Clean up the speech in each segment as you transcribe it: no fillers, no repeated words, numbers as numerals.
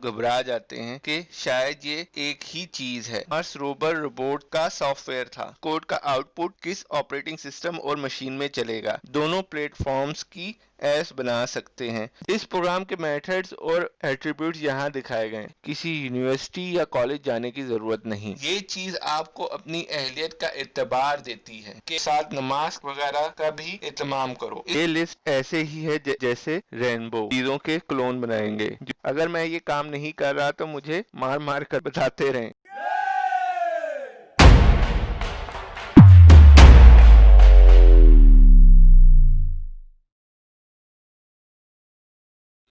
घबरा जाते हैं कि शायद ये एक ही चीज है। मार्स रोवर रोबोट का सॉफ्टवेयर था। कोड का आउटपुट किस ऑपरेटिंग सिस्टम और मशीन में चलेगा, दोनों प्लेटफॉर्म्स की ऐप्स बना सकते हैं। इस प्रोग्राम के मेथड्स और एट्रीब्यूट्स यहाँ दिखाए गए। किसी यूनिवर्सिटी या कॉलेज जाने की जरूरत नहीं। ये चीज आपको अपनी अहलियत का एतबार देती है के साथ नमाज वगैरह का भी एहतमाम करो। ये लिस्ट ऐसे ही है जैसे रेनबो चीजों के क्लोन बनाएंगे। अगर मैं ये काम नहीं कर रहा तो मुझे मार मार कर बताते रहें।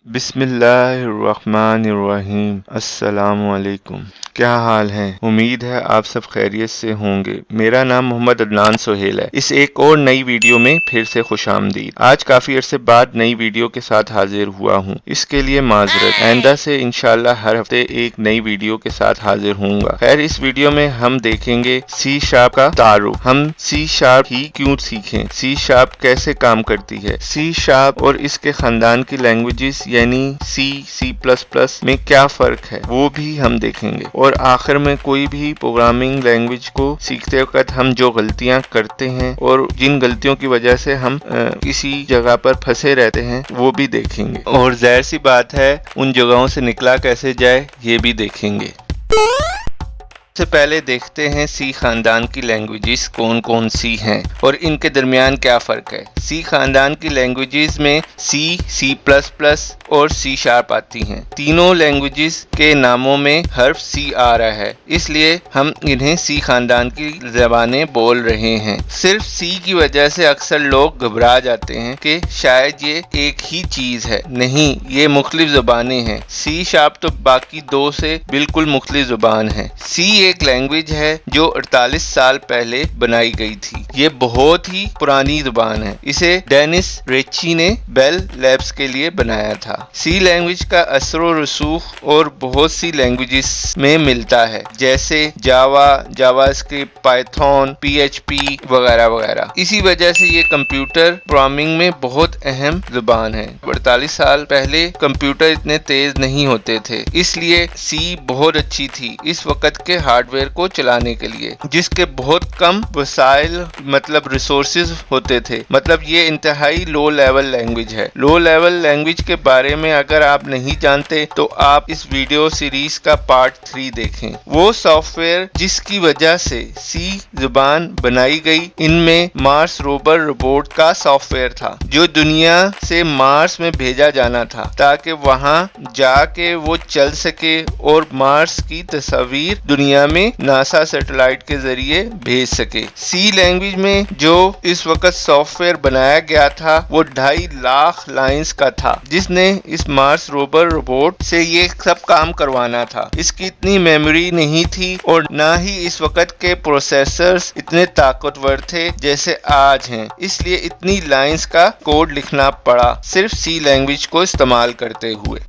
बिस्मिल्लाहिर्रहमानिर्रहीम। अस्सलामु अलैकुम। क्या हाल है? उम्मीद है आप सब खैरियत से होंगे। मेरा नाम मोहम्मद अदनान सोहेल है। इस एक और नई वीडियो में फिर से खुशामदीद। आज काफी अरसे बाद नई वीडियो के साथ हाजिर हुआ हूँ, इसके लिए माजरत। आइंदा से इंशाल्लाह हर हफ्ते एक नई वीडियो के साथ हाजिर होऊंगा। खैर, इस वीडियो में हम देखेंगे सी शार्प का तारुफ। हम सी शार्प ही क्यों सीखें, सी शार्प कैसे काम करती है, सी शार्प और इसके खानदान की लैंग्वेजेस यानी सी प्लस प्लस में क्या फर्क है, वो भी हम देखेंगे। और आखिर में कोई भी प्रोग्रामिंग लैंग्वेज को सीखते वक्त हम जो गलतियां करते हैं और जिन गलतियों की वजह से हम किसी जगह पर फंसे रहते हैं वो भी देखेंगे। और जाहिर सी बात है उन जगहों से निकला कैसे जाए ये भी देखेंगे। सबसे पहले देखते हैं सी खानदान की लैंग्वेजेस कौन कौन सी हैं और इनके दरमियान क्या फ़र्क है। सी खानदान की लैंग्वेजेस में सी प्लस प्लस और सी शार्प आती हैं। तीनों लैंग्वेजेस के नामों में हर्फ सी आ रहा है, इसलिए हम इन्हें सी खानदान की ज़बानें बोल रहे हैं। सिर्फ सी की वजह से अक्सर लोग घबरा जाते हैं कि शायद ये एक ही चीज़ है। नहीं, ये मुख्तलिफ ज़बानें हैं। सी शार्प तो बाकी दो से बिल्कुल मुख्तलिफ ज़बान है। सी एक लैंग्वेज है जो 48 साल पहले बनाई गई थी। ये बहुत ही पुरानी जुबान है। इसे डेनिस रेची ने बेल लैब्स के लिए बनाया था। सी लैंग्वेज का असर व रसूख और बहुत सी लैंग्वेजेस में मिलता है, जैसे जावा, जावास्क्रिप्ट, पाइथन, पीएचपी वगैरह वगैरह। इसी वजह से ये कंप्यूटर प्रोग्रामिंग में बहुत अहम जुबान है। 48 साल पहले कंप्यूटर इतने तेज नहीं होते थे, इसलिए सी बहुत अच्छी थी इस वक्त के हार्डवेयर को चलाने के लिए, जिसके बहुत कम वसाइल मतलब रिसोर्सेज होते थे। मतलब ये इंतहाई लो लेवल लैंग्वेज है। लो लेवल लैंग्वेज के बारे में अगर आप नहीं जानते तो आप इस वीडियो सीरीज का पार्ट 3 देखें। वो सॉफ्टवेयर जिसकी वजह से सी जुबान बनाई गई, इनमें मार्स रोवर रोबोट का सॉफ्टवेयर था जो दुनिया से मार्स में भेजा जाना था ताकि वहां जाके वो चल सके और मार्स की तस्वीर दुनिया में नासा सैटेलाइट के जरिए भेज सके। सी लैंग्वेज में जो इस वक्त सॉफ्टवेयर बनाया गया था वो 2.5 लाख लाइंस का था, जिसने इस मार्स रोवर रोबोट से ये सब काम करवाना था। इसकी इतनी मेमोरी नहीं थी और ना ही इस वक्त के प्रोसेसर्स इतने ताकतवर थे जैसे आज हैं, इसलिए इतनी लाइंस का कोड लिखना पड़ा सिर्फ सी लैंग्वेज को इस्तेमाल करते हुए।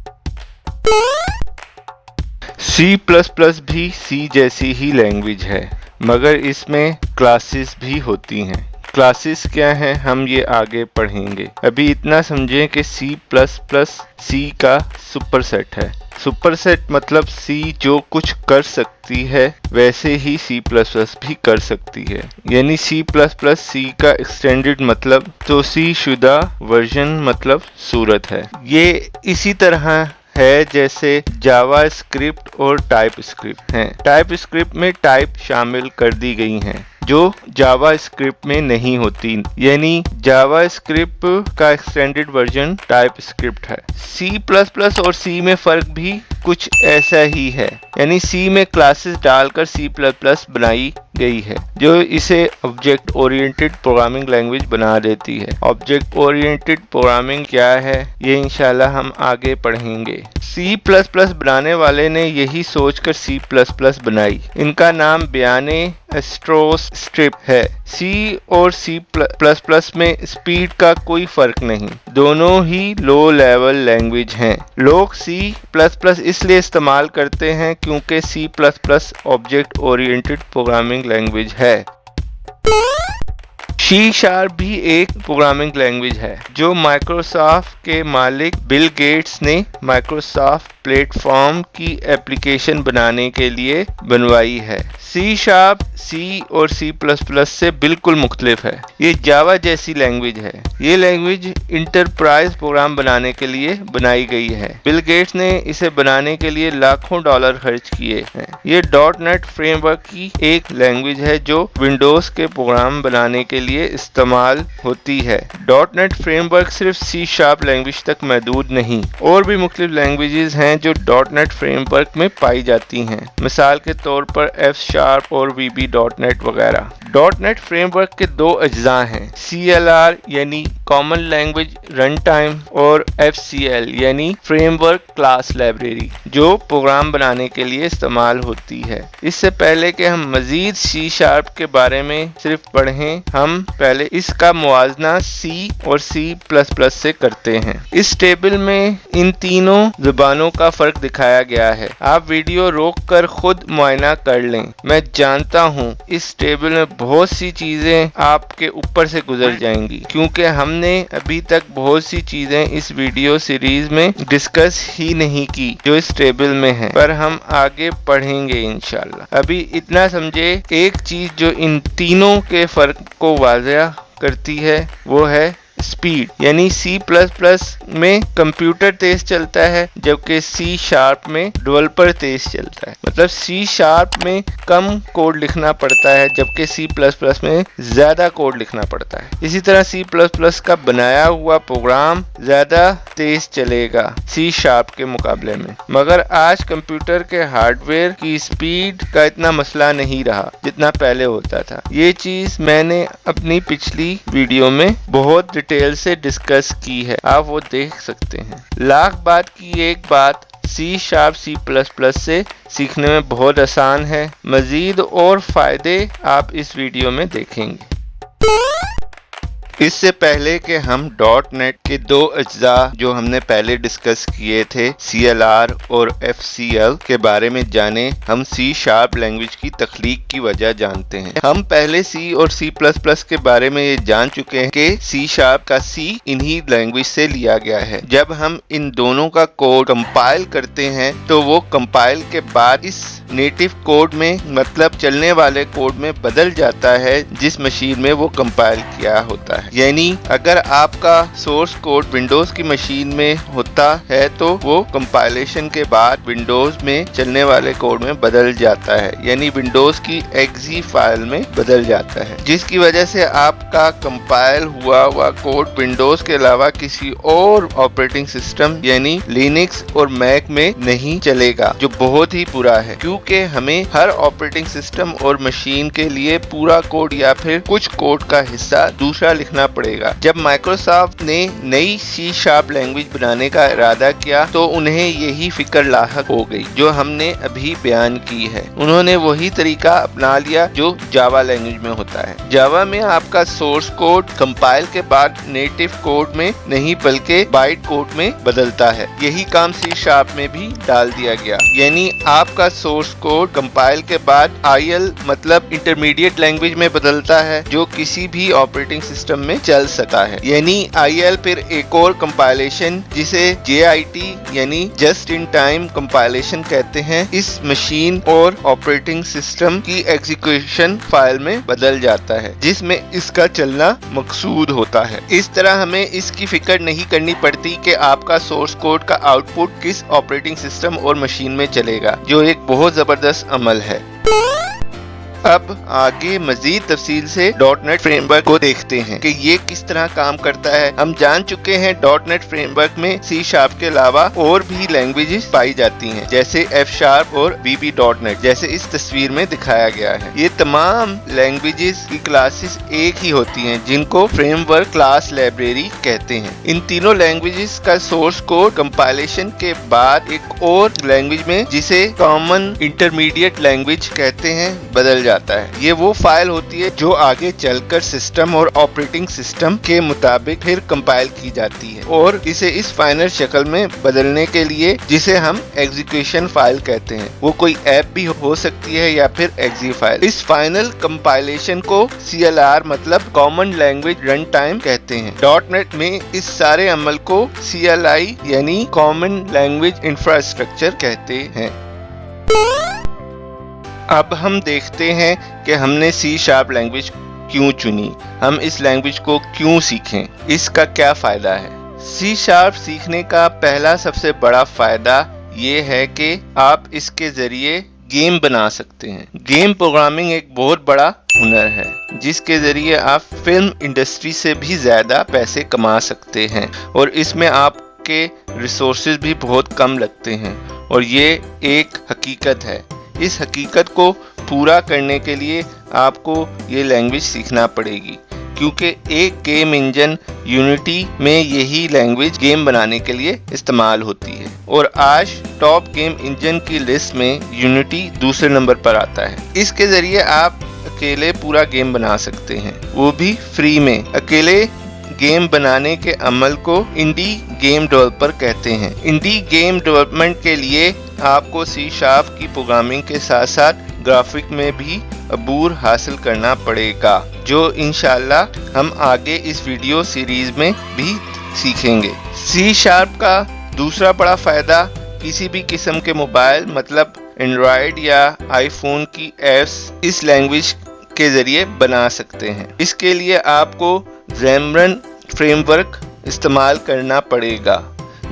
सी प्लस प्लस भी सी जैसी ही लैंग्वेज है, मगर इसमें क्लासेस भी होती हैं। क्लासेस क्या हैं हम ये आगे पढ़ेंगे। अभी इतना समझें कि सी प्लस प्लस सी का सुपरसेट है। सुपरसेट मतलब सी जो कुछ कर सकती है वैसे ही सी प्लस प्लस भी कर सकती है। यानी सी प्लस प्लस सी का एक्सटेंडेड मतलब तो सी शुदा वर्जन मतलब सूरत है। ये इसी तरह है जैसे जावा स्क्रिप्ट और टाइप स्क्रिप्ट हैं। टाइप स्क्रिप्ट में टाइप शामिल कर दी गई हैं जो जावा स्क्रिप्ट में नहीं होती, यानी जावा स्क्रिप्ट का एक्सटेंडेड वर्जन टाइप स्क्रिप्ट है। सी प्लस प्लस और सी में फर्क भी कुछ ऐसा ही है, यानी सी में क्लासेस डालकर सी प्लस प्लस बनाई गई है जो इसे ऑब्जेक्ट ओरिएंटेड प्रोग्रामिंग लैंग्वेज बना देती है। ऑब्जेक्ट ओरिएंटेड प्रोग्रामिंग क्या है ये इंशाल्लाह हम आगे पढ़ेंगे। सी प्लस प्लस बनाने वाले ने यही सोचकर सी प्लस प्लस बनाई। इनका नाम बयाने एस्ट्रोस स्ट्रिप है। सी और सी प्लस प्लस में स्पीड का कोई फर्क नहीं, दोनों ही लो लेवल लैंग्वेज हैं। लोग सी प्लस प्लस इसलिए इस्तेमाल करते हैं क्योंकि C plus plus object oriented programming language है। सी शार्प भी एक प्रोग्रामिंग लैंग्वेज है जो माइक्रोसॉफ्ट के मालिक बिल गेट्स ने माइक्रोसॉफ्ट प्लेटफॉर्म की एप्लीकेशन बनाने के लिए बनवाई है। सी शार्प सी और सी प्लस प्लस से बिल्कुल मुख्तलिफ है। ये जावा जैसी लैंग्वेज है। ये लैंग्वेज इंटरप्राइज प्रोग्राम बनाने के लिए बनाई गई है। बिल गेट्स ने इसे बनाने के लिए लाखों डॉलर खर्च किए हैं। ये .NET फ्रेमवर्क की एक लैंग्वेज है जो विंडोज के प्रोग्राम बनाने के लिए इस्तेमाल होती है। .NET फ्रेमवर्क सिर्फ सी शार्प लैंग्वेज तक महदूद नहीं, और भी मुख्तलिफ लैंग्वेजेस हैं जो .NET फ्रेमवर्क में पाई जाती हैं। मिसाल के तौर पर F# और VB.NET वगैरह। .NET फ्रेमवर्क के दो अज्जा हैं, CLR यानी कॉमन लैंग्वेज रन टाइम और FCL यानी फ्रेमवर्क क्लास लाइब्रेरी, जो प्रोग्राम बनाने के लिए इस्तेमाल होती है। इससे पहले कि हम मजीद सी शार्प के बारे में सिर्फ पढ़ें, हम पहले इसका मुआजना सी और सी प्लस प्लस से करते हैं। इस टेबल में इन तीनों जुबानों का फर्क दिखाया गया है। आप वीडियो रोक कर खुद मुआयना कर लें। मैं जानता हूँ इस टेबल में बहुत सी चीजें आपके ऊपर से गुजर जाएंगी, क्योंकि हमने अभी तक बहुत सी चीजें इस वीडियो सीरीज में डिस्कस ही नहीं की जो इस टेबल में है, पर हम आगे पढ़ेंगे इंशाल्लाह। अभी इतना समझे, एक चीज जो इन तीनों के फर्क को वाज़ेह करती है वो है स्पीड, यानी सी प्लस प्लस में कंप्यूटर तेज चलता है जबकि सी शार्प में डेवलपर तेज चलता है। मतलब सी शार्प में कम कोड लिखना पड़ता है जबकि सी प्लस प्लस में ज्यादा कोड लिखना पड़ता है। इसी तरह सी प्लस प्लस का बनाया हुआ प्रोग्राम ज्यादा तेज चलेगा सी शार्प के मुकाबले में। मगर आज कंप्यूटर के हार्डवेयर की स्पीड का इतना मसला नहीं रहा जितना पहले होता था। ये चीज मैंने अपनी पिछली वीडियो में बहुत डिटेल से डिस्कस की है, आप वो देख सकते हैं। लाख बात की एक बात, C sharp C plus plus से सीखने में बहुत आसान है। मजीद और फायदे आप इस वीडियो में देखेंगे। इससे पहले कि हम .NET के दो अज्जा जो हमने पहले डिस्कस किए थे, CLR और FCL के बारे में जाने, हम सी शार्प लैंग्वेज की तख्लीक की वजह जानते हैं। हम पहले सी और सी प्लस प्लस के बारे में ये जान चुके हैं कि सी शार्प का सी इन्हीं लैंग्वेज से लिया गया है। जब हम इन दोनों का कोड कंपाइल करते हैं तो वो कंपाइल के बाद इस नेटिव कोड में, मतलब चलने वाले कोड में बदल जाता है जिस मशीन में वो कंपाइल किया होता है। यानी अगर आपका सोर्स कोड विंडोज की मशीन में होता है तो वो कंपाइलेशन के बाद विंडोज में चलने वाले कोड में बदल जाता है, यानी विंडोज की exe फाइल में बदल जाता है, जिसकी वजह से आपका कंपाइल हुआ कोड विंडोज के अलावा किसी और ऑपरेटिंग सिस्टम यानी लिनक्स और मैक में नहीं चलेगा, जो बहुत ही बुरा है, क्योंकि हमें हर ऑपरेटिंग सिस्टम और मशीन के लिए पूरा कोड या फिर कुछ कोड का हिस्सा दूसरा लिखना पड़ेगा। जब माइक्रोसॉफ्ट ने नई सी शार्प लैंग्वेज बनाने का इरादा किया तो उन्हें यही फिक्र लाहक हो गई जो हमने अभी बयान की है। उन्होंने वही तरीका अपना लिया जो जावा लैंग्वेज में होता है। जावा में आपका सोर्स कोड कंपाइल के बाद नेटिव कोड में नहीं बल्कि बाइट कोड में बदलता है। यही काम सी शार्प में भी डाल दिया गया, यानी आपका सोर्स कोड कंपाइल के बाद IL मतलब इंटरमीडिएट लैंग्वेज में बदलता है जो किसी भी ऑपरेटिंग सिस्टम में चल सकता है। यानी IL फिर एक और कंपाइलेशन जिसे JIT यानी जस्ट इन टाइम कंपाइलेशन कहते हैं, इस मशीन और ऑपरेटिंग सिस्टम की एग्जीक्यूशन फाइल में बदल जाता है जिसमें इसका चलना मकसूद होता है। इस तरह हमें इसकी फिक्र नहीं करनी पड़ती कि आपका सोर्स कोड का आउटपुट किस ऑपरेटिंग सिस्टम और मशीन में चलेगा, जो एक बहुत जबरदस्त अमल है। अब आगे मजीद तफसील से .NET फ्रेमवर्क को देखते हैं कि ये किस तरह काम करता है। हम जान चुके हैं .NET फ्रेमवर्क में सी शार्प के अलावा और भी लैंग्वेजेस पाई जाती हैं, जैसे F# और VB.NET, जैसे इस तस्वीर में दिखाया गया है। ये तमाम लैंग्वेजेस की क्लासेस एक ही होती हैं जिनको फ्रेमवर्क क्लास लाइब्रेरी कहते हैं। इन तीनों लैंग्वेजेस का सोर्स कोड कंपाइलेशन के बाद एक और लैंग्वेज में, जिसे कॉमन इंटरमीडिएट लैंग्वेज कहते हैं, बदल जाता है। ये वो फाइल होती है जो आगे चलकर सिस्टम और ऑपरेटिंग सिस्टम के मुताबिक फिर कंपाइल की जाती है और इसे इस फाइनल शक्ल में बदलने के लिए, जिसे हम एग्जीक्यूशन फाइल कहते हैं, वो कोई ऐप भी हो सकती है या फिर एग्जी फाइल। इस फाइनल कंपाइलेशन को CLR मतलब कॉमन लैंग्वेज रन टाइम कहते हैं। .NET में इस सारे अमल को CLI यानी कॉमन लैंग्वेज इंफ्रास्ट्रक्चर कहते हैं। अब हम देखते हैं कि हमने C# लैंग्वेज क्यों चुनी, हम इस लैंग्वेज को क्यों सीखें, इसका क्या फायदा है। C# सीखने का पहला सबसे बड़ा फायदा ये है कि आप इसके जरिए गेम बना सकते हैं। गेम प्रोग्रामिंग एक बहुत बड़ा हुनर है जिसके जरिए आप फिल्म इंडस्ट्री से भी ज्यादा पैसे कमा सकते हैं और इसमें आपके रिसोर्सेज भी बहुत कम लगते हैं और ये एक हकीकत है। इस हकीकत को पूरा करने के लिए आपको ये लैंग्वेज सीखना पड़ेगी क्योंकि एक गेम इंजन यूनिटी में यही लैंग्वेज गेम बनाने के लिए इस्तेमाल होती है और आज टॉप गेम इंजन की लिस्ट में यूनिटी दूसरे नंबर पर आता है। इसके जरिए आप अकेले पूरा गेम बना सकते हैं, वो भी फ्री में। अकेले गेम बनाने के अमल को इंडी गेम डेवलपर कहते हैं। इंडी गेम डेवलपमेंट के लिए आपको C# की प्रोग्रामिंग के साथ साथ ग्राफिक में भी अबूर हासिल करना पड़ेगा, जो इंशाल्लाह हम आगे इस वीडियो सीरीज में भी सीखेंगे। C# का दूसरा बड़ा फायदा किसी भी किस्म के मोबाइल मतलब एंड्रॉयड या आईफोन की ऐप्स इस लैंग्वेज के जरिए बना सकते हैं। इसके लिए आपको Xamarin फ्रेमवर्क इस्तेमाल करना पड़ेगा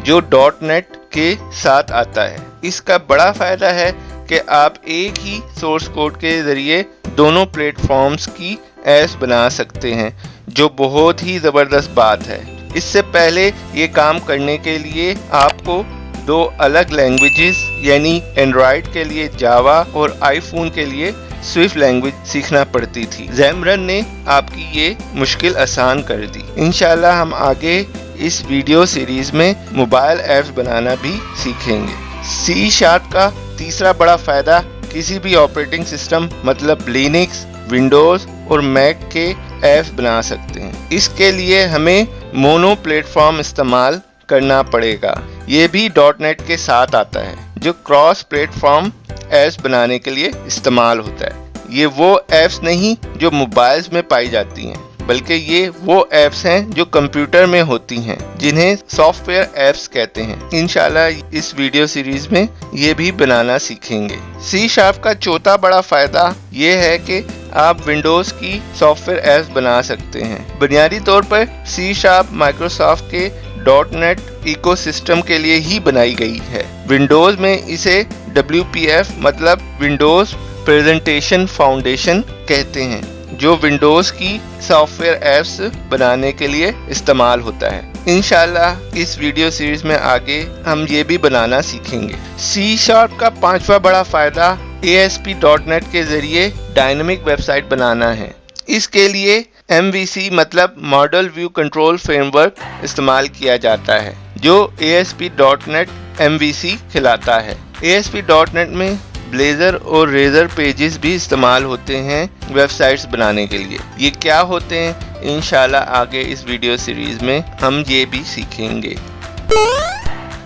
जो .NET के साथ आता है। इसका बड़ा फायदा है कि आप एक ही सोर्स कोड के जरिए दोनों प्लेटफॉर्म्स की ऐप्स बना सकते हैं, जो बहुत ही ज़बरदस्त बात है। इससे पहले ये काम करने के लिए आपको दो अलग लैंग्वेजेस यानी एंड्रॉयड के लिए जावा और आईफोन के लिए स्विफ्ट लैंग्वेज सीखना पड़ती थी। Xamarin ने आपकी ये मुश्किल आसान कर दी। इंशाल्लाह हम आगे इस वीडियो सीरीज में मोबाइल ऐप्स बनाना भी सीखेंगे। C# का तीसरा बड़ा फायदा किसी भी ऑपरेटिंग सिस्टम मतलब लिनक्स, विंडोज और मैक के ऐप्स बना सकते हैं। इसके लिए हमें मोनो प्लेटफॉर्म इस्तेमाल करना पड़ेगा। ये भी .NET के साथ आता है जो क्रॉस प्लेटफॉर्म ऐप्स बनाने के लिए इस्तेमाल होता है। ये वो ऐप्स नहीं जो मोबाइल्स में पाई जाती हैं, बल्कि ये वो ऐप्स हैं जो कंप्यूटर में होती हैं, जिन्हें सॉफ्टवेयर ऐप्स कहते हैं। इंशाल्लाह इस वीडियो सीरीज में ये भी बनाना सीखेंगे। C# का चौथा बड़ा फायदा ये है कि आप विंडोज की सॉफ्टवेयर ऐप्स बना सकते हैं। बुनियादी तौर पर C# माइक्रोसॉफ्ट के .NET इकोसिस्टम के लिए ही बनाई गई है। विंडोज में इसे WPF मतलब विंडोज प्रेजेंटेशन फाउंडेशन कहते हैं, जो विंडोज की सॉफ्टवेयर ऐप्स बनाने के लिए इस्तेमाल होता है। इंशाल्लाह इस वीडियो सीरीज में आगे हम ये भी बनाना सीखेंगे। C# का पांचवा बड़ा फायदा ASP.NET के जरिए डायनेमिक वेबसाइट बनाना है। इसके लिए MVC मतलब मॉडल व्यू कंट्रोल फ्रेमवर्क इस्तेमाल किया जाता है, जो ASP.NET MVC खिलाता है। ASP.NET में ब्लेजर और रेजर पेजेस भी इस्तेमाल होते हैं वेबसाइट्स बनाने के लिए। ये क्या होते हैं इंशाल्लाह आगे इस वीडियो सीरीज में हम ये भी सीखेंगे।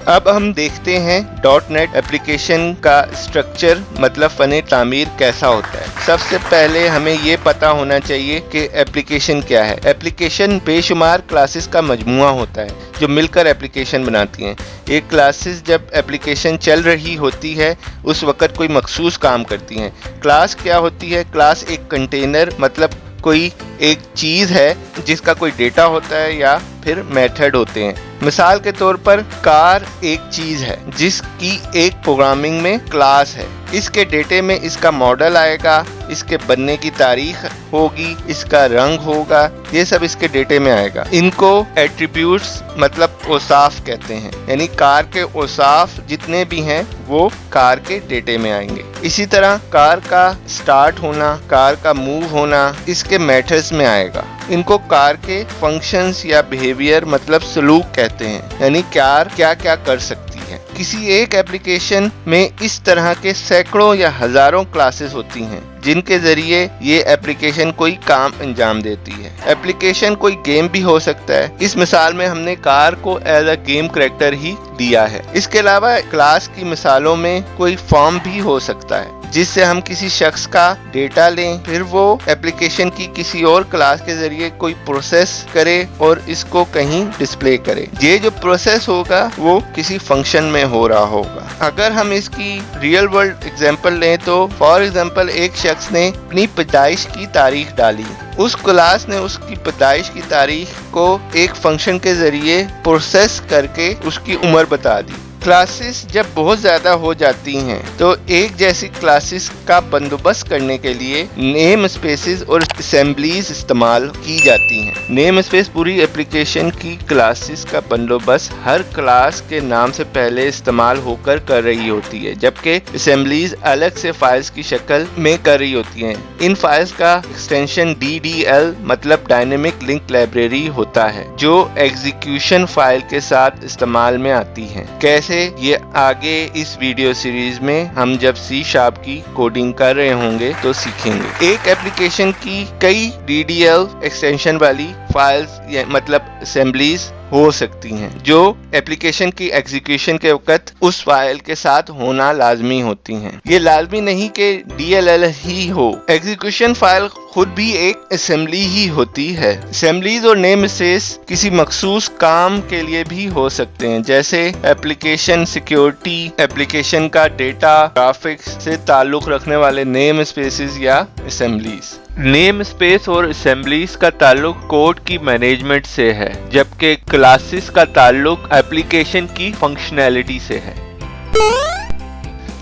अब हम देखते हैं .NET एप्लीकेशन का स्ट्रक्चर मतलब फन तामीर कैसा होता है। सबसे पहले हमें ये पता होना चाहिए कि एप्लीकेशन क्या है। एप्लीकेशन बेशुमार क्लासेस का मजमुआ होता है जो मिलकर एप्लीकेशन बनाती हैं। ये क्लासेस जब एप्लीकेशन चल रही होती है उस वक़्त कोई मखसूस काम करती हैं। क्लास क्या होती है? क्लास एक कंटेनर मतलब कोई एक चीज़ है जिसका कोई डेटा होता है या फिर मेथड होते हैं। मिसाल के तौर पर कार एक चीज़ है जिसकी एक प्रोग्रामिंग में क्लास है। इसके डेटे में इसका मॉडल आएगा, इसके बनने की तारीख होगी, इसका रंग होगा, ये सब इसके डेटे में आएगा। इनको एट्रीब्यूट्स मतलब औसाफ कहते हैं, यानी कार के औसाफ जितने भी हैं वो कार के डेटे में आएंगे। इसी तरह कार का स्टार्ट होना, कार का मूव होना इसके मेथड्स में आएगा। इनको कार के फंक्शंस या बिहेवियर मतलब सलूक कहते हैं, यानी कार क्या क्या कर सकती है। किसी एक एप्लीकेशन में इस तरह के सैकड़ों या हजारों क्लासेस होती हैं जिनके जरिए ये एप्लीकेशन कोई काम अंजाम देती है। एप्लीकेशन कोई गेम भी हो सकता है। इस मिसाल में हमने कार को एज अ गेम कैरेक्टर ही दिया है। इसके अलावा क्लास की मिसालों में कोई फॉर्म भी हो सकता है जिससे हम किसी शख्स का डेटा लें, फिर वो एप्लीकेशन की किसी और क्लास के जरिए कोई प्रोसेस करे और इसको कहीं डिस्प्ले करे। ये जो प्रोसेस होगा वो किसी फंक्शन में हो रहा होगा। अगर हम इसकी रियल वर्ल्ड एग्जांपल लें तो फॉर एग्जांपल एक शख्स ने अपनी पैदाइश की तारीख डाली। उस क्लास ने उसकी पैदाइश की तारीख को एक फंक्शन के जरिए प्रोसेस करके उसकी उम्र बता दी। क्लासेस जब बहुत ज़्यादा हो जाती हैं तो एक जैसी क्लासेस का बंदोबस्त करने के लिए नेम स्पेसेस और असेंबलीज इस्तेमाल की जाती हैं। नेम स्पेस पूरी एप्लीकेशन की क्लासेस का बंदोबस्त हर क्लास के नाम से पहले इस्तेमाल होकर कर रही होती है, जबकि असेंबलीज अलग से फाइल्स की शक्ल में कर रही होती हैं। इन फाइल्स का एक्सटेंशन DDL मतलब डायनेमिक लिंक लाइब्रेरी होता है, जो एग्जीक्यूशन फाइल के साथ इस्तेमाल में आती है। कैसे ये आगे इस वीडियो सीरीज में हम जब C# की कोडिंग कर रहे होंगे तो सीखेंगे। एक एप्लीकेशन की कई DDL एक्सटेंशन वाली फाइल्स मतलब असेंबलीज हो सकती हैं जो एप्लीकेशन की एग्जीक्यूशन के वक्त उस फाइल के साथ होना लाजमी होती हैं। ये लाजमी नहीं कि DLL ही हो, एग्जीक्यूशन फाइल खुद भी एक असेंबली ही होती है। असेंबलीज और नेम स्पेस किसी मखसूस काम के लिए भी हो सकते हैं, जैसे एप्लीकेशन सिक्योरिटी, एप्लीकेशन का डेटा, ग्राफिक्स से ताल्लुक रखने वाले नेम स्पेसेस या असेंबलीज। नेम स्पेस और असेंबलीज का ताल्लुक कोड की मैनेजमेंट से है, जबकि क्लासेस का ताल्लुक एप्लीकेशन की फंक्शनैलिटी से है।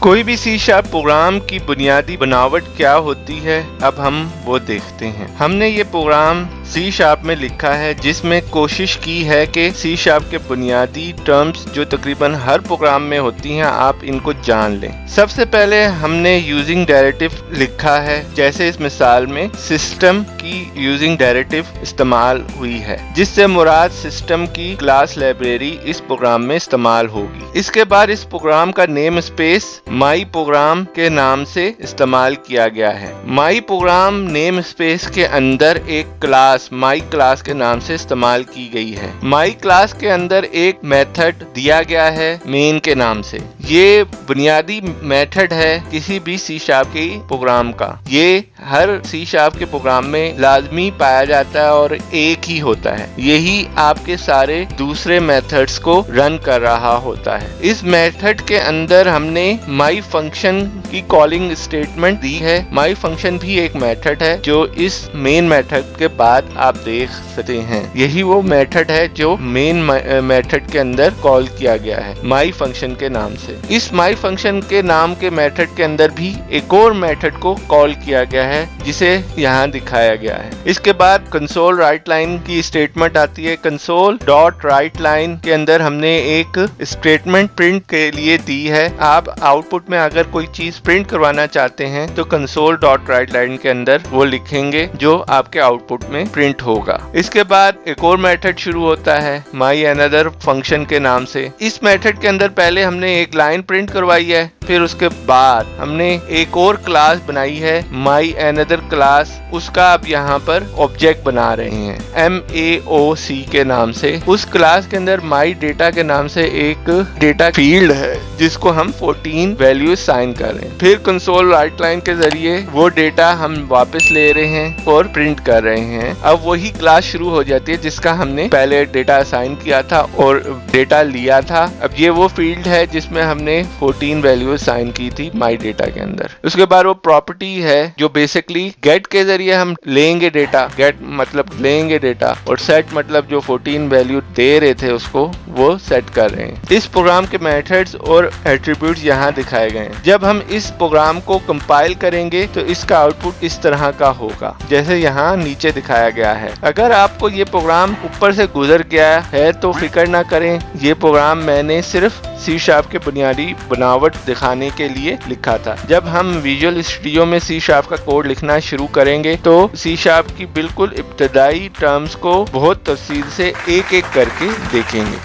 कोई भी C# प्रोग्राम की बुनियादी बनावट क्या होती है, अब हम वो देखते हैं। हमने ये प्रोग्राम C# में लिखा है जिसमें कोशिश की है कि C# के बुनियादी टर्म्स जो तकरीबन हर प्रोग्राम में होती हैं आप इनको जान लें। सबसे पहले हमने यूजिंग डायरेक्टिव लिखा है, जैसे इस मिसाल में सिस्टम की यूजिंग डायरेक्टिव इस्तेमाल हुई है, जिससे मुराद सिस्टम की क्लास लाइब्रेरी इस प्रोग्राम में इस्तेमाल होगी। इसके बाद इस प्रोग्राम का नेम स्पेस माई प्रोग्राम के नाम से इस्तेमाल किया गया है। माई प्रोग्राम नेम स्पेस के अंदर एक क्लास माई क्लास के नाम से इस्तेमाल की गई है। माई क्लास के अंदर एक मेथड दिया गया है मेन के नाम से। ये बुनियादी मेथड है किसी भी C# के प्रोग्राम का। ये हर C# के प्रोग्राम में लाजमी पाया जाता है और एक ही होता है। यही आपके सारे दूसरे मेथड्स को रन कर रहा होता है। इस मेथड के अंदर हमने माई फंक्शन की कॉलिंग स्टेटमेंट दी है। माई फंक्शन भी एक मेथड है जो इस मेन मेथड के बाद आप देख सकते हैं। यही वो मेथड है जो मेन मेथड के अंदर कॉल किया गया है माई फंक्शन के नाम से। इस माई फंक्शन के नाम के मेथड के अंदर भी एक और मेथड को कॉल किया गया है जिसे यहाँ दिखाया गया है। इसके बाद कंसोल राइट लाइन की स्टेटमेंट आती है। कंसोल डॉट राइट लाइन के अंदर हमने एक स्टेटमेंट प्रिंट के लिए दी है। आप आउटपुट में अगर कोई चीज प्रिंट करवाना चाहते हैं तो कंसोल डॉट राइट लाइन के अंदर वो लिखेंगे जो आपके आउटपुट में प्रिंट होगा। इसके बाद एक और मेथड शुरू होता है माई अनदर फंक्शन के नाम से। इस मेथड के अंदर पहले हमने एक लाइन प्रिंट करवाई है, फिर उसके बाद हमने एक और क्लास बनाई है माई अनदर क्लास। उसका अब यहाँ पर ऑब्जेक्ट बना रहे हैं MAOC के नाम से। उस क्लास के अंदर माई डेटा के नाम से एक डेटा फील्ड है जिसको हम 14 वैल्यू साइन कर रहे हैं। फिर कंसोल राइट लाइन के जरिए वो डेटा हम वापस ले रहे हैं और प्रिंट कर रहे हैं। अब वही क्लास शुरू हो जाती है जिसका हमने पहले डेटा असाइन किया था और डेटा लिया था। अब ये वो फील्ड है जिसमें हमने 14 वैल्यू साइन की थी माई डेटा के अंदर। उसके बाद वो प्रॉपर्टी है जो बेसिकली गेट के जरिए हम लेंगे डेटा। गेट मतलब लेंगे डेटा और सेट मतलब जो 14 वैल्यू दे रहे थे उसको वो सेट कर रहे हैं। इस प्रोग्राम के मेथड्स और एट्रीब्यूट्स यहाँ दिखाए गए हैं। जब हम इस प्रोग्राम को कंपाइल करेंगे तो इसका आउटपुट इस तरह का होगा जैसे यहाँ नीचे दिखाया गया है। अगर आपको ये प्रोग्राम ऊपर से गुजर गया है तो फिक्र ना करें, ये प्रोग्राम मैंने सिर्फ C# के बुनियादी बनावट दिखाने के लिए लिखा था। जब हम विजुअल स्टूडियो में C# का कोड लिखना शुरू करेंगे तो C# की बिल्कुल इब्तदाई टर्म्स को बहुत तफसील से एक एक करके देखेंगे।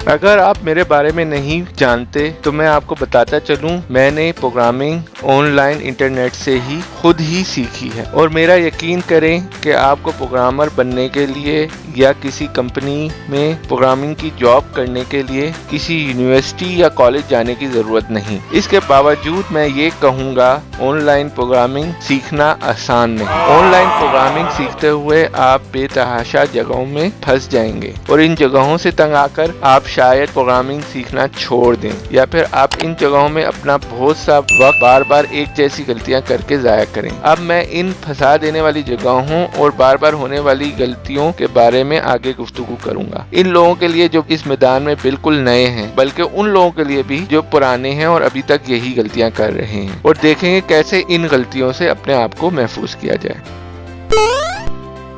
अगर आप मेरे बारे में नहीं जानते तो मैं आपको बताता चलूं, मैंने प्रोग्रामिंग ऑनलाइन इंटरनेट से ही खुद ही सीखी है। और मेरा यकीन करें कि आपको प्रोग्रामर बनने के लिए या किसी कंपनी में प्रोग्रामिंग की जॉब करने के लिए किसी यूनिवर्सिटी या कॉलेज जाने की ज़रूरत नहीं। इसके बावजूद मैं ये कहूँगा, ऑनलाइन प्रोग्रामिंग सीखना आसान नहीं। ऑनलाइन प्रोग्रामिंग सीखते हुए आप बेतहाशा जगहों में फंस जाएंगे और इन जगहों से तंग आकर आप शायद प्रोग्रामिंग सीखना छोड़ दें, या फिर आप इन जगहों में अपना बहुत सा वक्त बार बार एक जैसी गलतियां करके ज़ाया करें। अब मैं इन फंसा देने वाली जगहों और बार बार होने वाली गलतियों के बारे में आगे गुफ्तगू करूंगा। इन लोगों के लिए जो इस मैदान में बिल्कुल नए हैं, बल्कि उन लोगों के लिए भी जो पुराने हैं और अभी तक यही गलतियां कर रहे हैं, और देखेंगे कैसे इन गलतियों से अपने आप को महफूज किया जाए।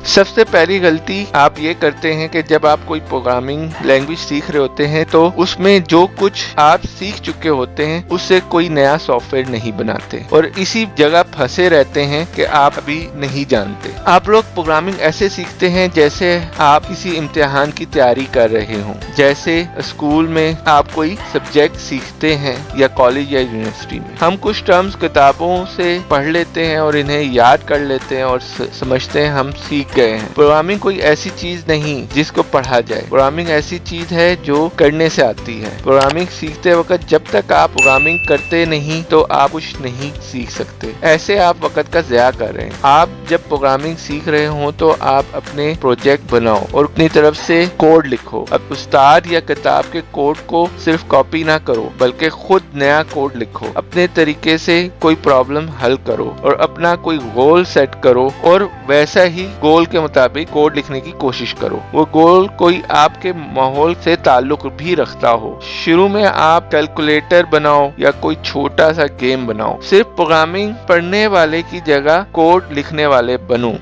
सबसे पहली गलती आप ये करते हैं कि जब आप कोई प्रोग्रामिंग लैंग्वेज सीख रहे होते हैं तो उसमें जो कुछ आप सीख चुके होते हैं उससे कोई नया सॉफ्टवेयर नहीं बनाते और इसी जगह फंसे रहते हैं कि आप अभी नहीं जानते। आप लोग प्रोग्रामिंग ऐसे सीखते हैं जैसे आप किसी इम्तिहान की तैयारी कर रहे हों, जैसे स्कूल में आप कोई सब्जेक्ट सीखते हैं या कॉलेज या यूनिवर्सिटी में। हम कुछ टर्म्स किताबों से पढ़ लेते हैं और इन्हें याद कर लेते हैं और समझते हैं हम सीख गए हैं। प्रोग्रामिंग कोई ऐसी चीज नहीं जिसको पढ़ा जाए। प्रोग्रामिंग ऐसी चीज है जो करने से आती है। प्रोग्रामिंग सीखते वक्त जब तक आप प्रोग्रामिंग करते नहीं तो आप कुछ नहीं सीख सकते। ऐसे आप वक्त का ज़या कर रहे हैं। आप जब प्रोग्रामिंग सीख रहे हो तो आप अपने प्रोजेक्ट बनाओ और अपनी तरफ से कोड लिखो। अब उस्ताद या किताब के कोड को सिर्फ कॉपी ना करो, बल्कि खुद नया कोड लिखो। अपने तरीके से कोई प्रॉब्लम हल करो और अपना कोई गोल सेट करो और वैसा ही गोल के मुताबिक कोड लिखने की कोशिश करो। वो गोल कोई आपके माहौल से ताल्लुक भी रखता हो। शुरू में आप कैलकुलेटर बनाओ या कोई छोटा सा गेम बनाओ। सिर्फ प्रोग्रामिंग पढ़ने वाले की जगह कोड लिखने वाले बनो।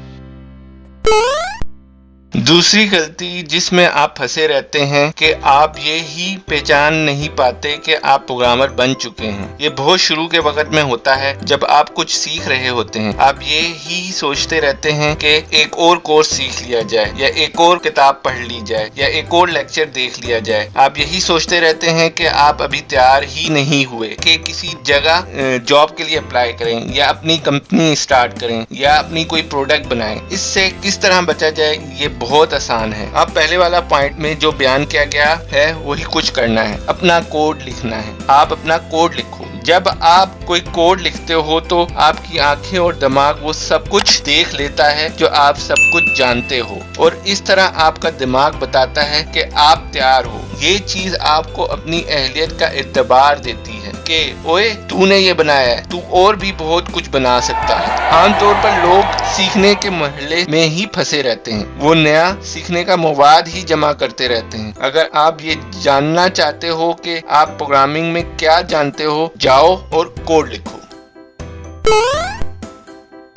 दूसरी गलती जिसमें आप फंसे रहते हैं कि आप ये ही पहचान नहीं पाते कि आप प्रोग्रामर बन चुके हैं। ये बहुत शुरू के वक्त में होता है जब आप कुछ सीख रहे होते हैं। आप ये ही सोचते रहते हैं कि एक और कोर्स सीख लिया जाए या एक और किताब पढ़ ली जाए या एक और लेक्चर देख लिया जाए। आप यही सोचते रहते हैं कि आप अभी तैयार ही नहीं हुए कि किसी जगह जॉब के लिए अप्लाई करें या अपनी कंपनी स्टार्ट करें या अपनी कोई प्रोडक्ट बनाएं। इससे किस तरह बचा जाए ये बहुत आसान है। अब पहले वाला पॉइंट में जो बयान किया गया है वही कुछ करना है, अपना कोड लिखना है। आप अपना कोड लिखो। जब आप कोई कोड लिखते हो तो आपकी आंखें और दिमाग वो सब कुछ देख लेता है जो आप सब कुछ जानते हो और इस तरह आपका दिमाग बताता है कि आप तैयार हो। ये चीज आपको अपनी अहलियत का एतबार देती है कि ओए तूने ये बनाया है, तू और भी बहुत कुछ बना सकता है। आमतौर पर लोग सीखने के महले में ही फंसे रहते हैं। वो नया सीखने का मवाद ही जमा करते रहते हैं। अगर आप ये जानना चाहते हो कि आप प्रोग्रामिंग में क्या जानते हो, जाओ और कोड लिखो।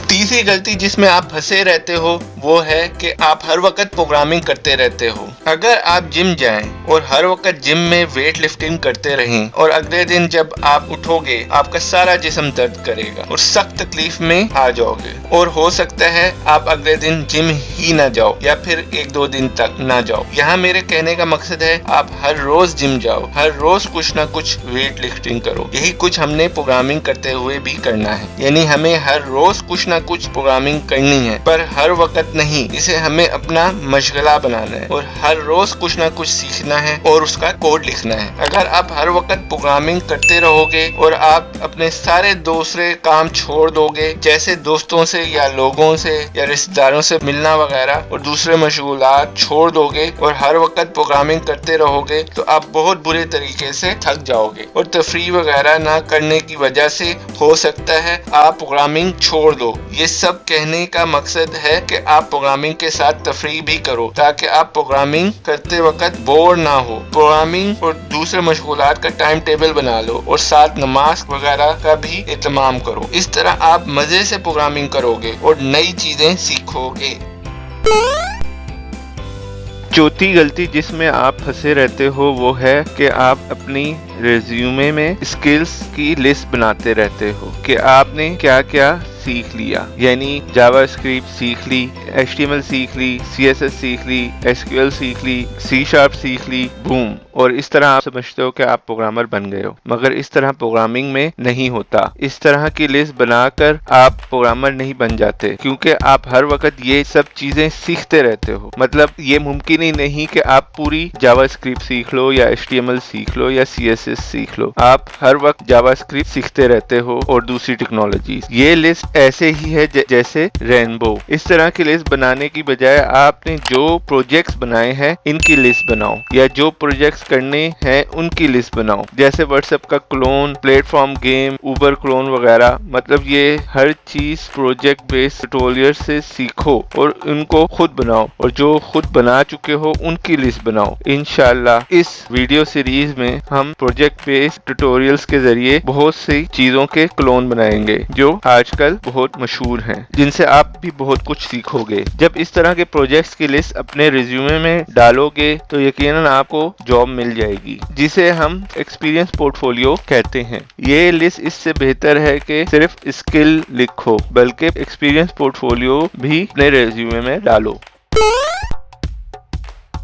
तीसरी गलती जिसमें आप फंसे रहते हो वो है कि आप हर वक्त प्रोग्रामिंग करते रहते हो। अगर आप जिम जाएं और हर वक्त जिम में वेट लिफ्टिंग करते रहें और अगले दिन जब आप उठोगे आपका सारा जिस्म दर्द करेगा और सख्त तकलीफ में आ जाओगे और हो सकता है आप अगले दिन जिम ही ना जाओ या फिर 1-2 दिन तक ना जाओ। यहाँ मेरे कहने का मकसद है आप हर रोज जिम जाओ, हर रोज कुछ ना कुछ वेट लिफ्टिंग करो। यही कुछ हमने प्रोग्रामिंग करते हुए भी करना है, यानी हमें हर रोज कुछ ना कुछ प्रोग्रामिंग करनी है, पर हर वक्त नहीं। इसे हमें अपना मशगला बनाना है और हर रोज कुछ ना कुछ सीखना है और उसका कोड लिखना है। अगर आप हर वक्त प्रोग्रामिंग करते रहोगे और आप अपने सारे दूसरे काम छोड़ दोगे, जैसे दोस्तों से या लोगों से या रिश्तेदारों से मिलना वगैरह, और दूसरे मशगूलात छोड़ दोगे और हर वक्त प्रोग्रामिंग करते रहोगे, तो आप बहुत बुरे तरीके से थक जाओगे और तफरीह वगैरह ना करने की वजह से हो सकता है आप प्रोग्रामिंग छोड़ दो। ये सब कहने का मकसद है कि आप प्रोग्रामिंग के साथ तफरीह भी करो ताकि आप प्रोग्रामिंग करते वक्त बोर ना हो। प्रोग्रामिंग और दूसरे मशगूलात का टाइम टेबल बना लो और साथ नमाज वगैरह का भी एहतमाम करो। इस तरह आप मजे से प्रोग्रामिंग करोगे और नई चीजें सीखोगे। चौथी गलती जिसमें आप फंसे रहते हो वो है कि आप अपनी रेज्यूमे में स्किल्स की लिस्ट बनाते रहते हो कि आपने क्या क्या सीख लिया, यानी जावास्क्रिप्ट सीख ली, HTML सीख ली, CSS सीख ली, SQL सीख ली, C# सीख ली, बूम, اور اس طرح آپ سمجھتے ہو کہ آپ پروگرامر بن گئے ہو، مگر اس طرح پروگرامنگ میں نہیں ہوتا۔ اس طرح کی لسٹ بنا کر آپ پروگرامر نہیں بن جاتے، کیونکہ آپ ہر وقت یہ سب چیزیں سیکھتے رہتے ہو۔ مطلب یہ ممکن ہی نہیں کہ آپ پوری جاوا اسکرپٹ سیکھ لو یا HTML سیکھ لو یا CSS سیکھ لو، آپ ہر وقت جاوا اسکرپٹ سیکھتے رہتے ہو اور دوسری ٹیکنالوجیز۔ یہ لسٹ ایسے ہی ہے جیسے رینبو۔ اس طرح کی لسٹ بنانے کی بجائے آپ نے جو پروجیکٹس بنائے ہیں ان کی لسٹ بناؤ، یا جو پروجیکٹس کرنے ہیں ان کی لسٹ بناؤ، جیسے واٹس ایپ کا کلون، پلیٹ فارم گیم، اوبر کلون وغیرہ۔ مطلب یہ ہر چیز پروجیکٹ بیس ٹیوٹوریل سے سیکھو اور ان کو خود بناؤ، اور جو خود بنا چکے ہو ان کی لسٹ بناؤ۔ انشاءاللہ اس ویڈیو سیریز میں ہم پروجیکٹ بیس ٹیوٹوریلز کے ذریعے بہت سی چیزوں کے کلون بنائیں گے جو آج کل بہت مشہور ہیں، جن سے آپ بھی بہت کچھ سیکھو گے۔ جب اس طرح کے پروجیکٹس کی لسٹ اپنے ریزیومے میں ڈالو گے تو یقیناً آپ کو جاب مل جائے گی، جسے ہم ایکسپیرینس پورٹ فولیو کہتے ہیں۔ یہ لسٹ اس سے بہتر ہے کہ صرف اسکل لکھو، بلکہ ایکسپیرینس پورٹ فولیو بھی اپنے ریزیومے میں ڈالو۔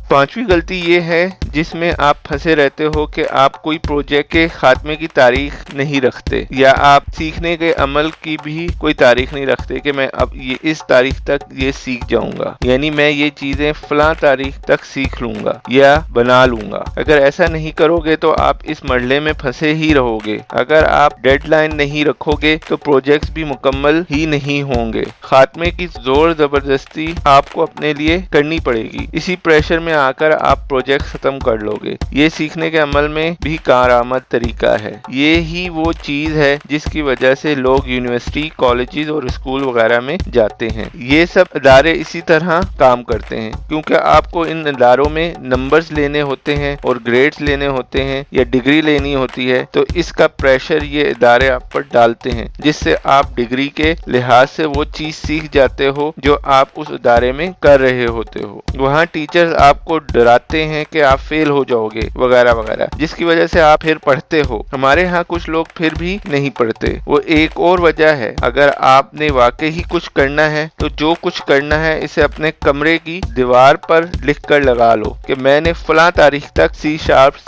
پانچویں غلطی یہ ہے جس میں آپ پھنسے رہتے ہو کہ آپ کوئی پروجیکٹ کے خاتمے کی تاریخ نہیں رکھتے، یا آپ سیکھنے کے عمل کی بھی کوئی تاریخ نہیں رکھتے کہ میں اب یہ اس تاریخ تک یہ سیکھ جاؤں گا، یعنی میں یہ چیزیں فلاں تاریخ تک سیکھ لوں گا یا بنا لوں گا۔ اگر ایسا نہیں کرو گے تو آپ اس مرحلے میں پھنسے ہی رہو گے۔ اگر آپ ڈیڈ لائن نہیں رکھو گے تو پروجیکٹس بھی مکمل ہی نہیں ہوں گے۔ خاتمے کی زور زبردستی آپ کو اپنے لیے کرنی پڑے گی، اسی پریشر میں آ کر آپ پروجیکٹ ختم کر لو گے۔ یہ سیکھنے کے عمل میں بھی کارآمد طریقہ ہے۔ یہ ہی وہ چیز ہے جس کی وجہ سے لوگ یونیورسٹی، کالجز اور اسکول وغیرہ میں جاتے ہیں۔ یہ سب ادارے اسی طرح کام کرتے ہیں، کیونکہ آپ کو ان اداروں میں نمبرز لینے ہوتے ہیں اور گریڈز لینے ہوتے ہیں یا ڈگری لینی ہوتی ہے، تو اس کا پریشر یہ ادارے آپ پر ڈالتے ہیں، جس سے آپ ڈگری کے لحاظ سے وہ چیز سیکھ جاتے ہو جو آپ اس ادارے میں کر رہے ہوتے ہو۔ وہاں ٹیچرز آپ کو ڈراتے ہیں کہ آپ فیل ہو جاؤ گے وغیرہ وغیرہ، جس کی وجہ سے آپ پھر پڑھتے ہو۔ ہمارے ہاں کچھ لوگ پھر بھی نہیں پڑھتے، وہ ایک اور وجہ ہے۔ اگر آپ نے واقعی کچھ کرنا ہے تو جو کچھ کرنا ہے اسے اپنے کمرے کی دیوار پر لکھ کر لگا لو کہ میں نے فلاں تاریخ تک C#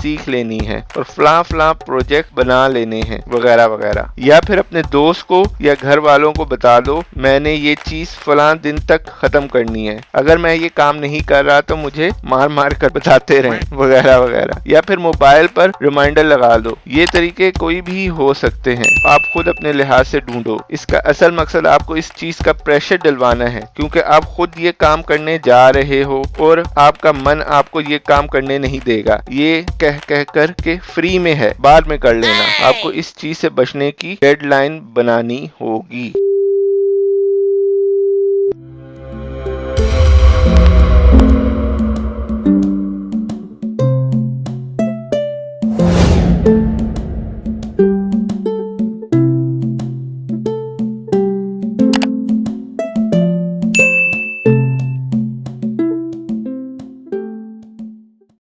سیکھ لینی ہے اور فلاں فلاں پروجیکٹ بنا لینے ہیں وغیرہ وغیرہ، یا پھر اپنے دوست کو یا گھر والوں کو بتا دو میں نے یہ چیز فلاں دن تک ختم کرنی ہے، اگر میں یہ کام نہیں کر رہا تو مجھے مار کر بتاتے رہیں وغیرہ وغیرہ، یا پھر موبائل پر ریمائنڈر لگا دو۔ یہ طریقے کوئی بھی ہو سکتے ہیں، آپ خود اپنے لحاظ سے ڈھونڈو۔ اس کا اصل مقصد آپ کو اس چیز کا پریشر ڈلوانا ہے، کیونکہ آپ خود یہ کام کرنے جا رہے ہو اور آپ کا من آپ کو یہ کام کرنے نہیں دے گا، یہ کہہ کر کہ فری میں ہے بعد میں کر لینا۔ آپ کو اس چیز سے بچنے کی ڈیڈ لائن بنانی ہوگی۔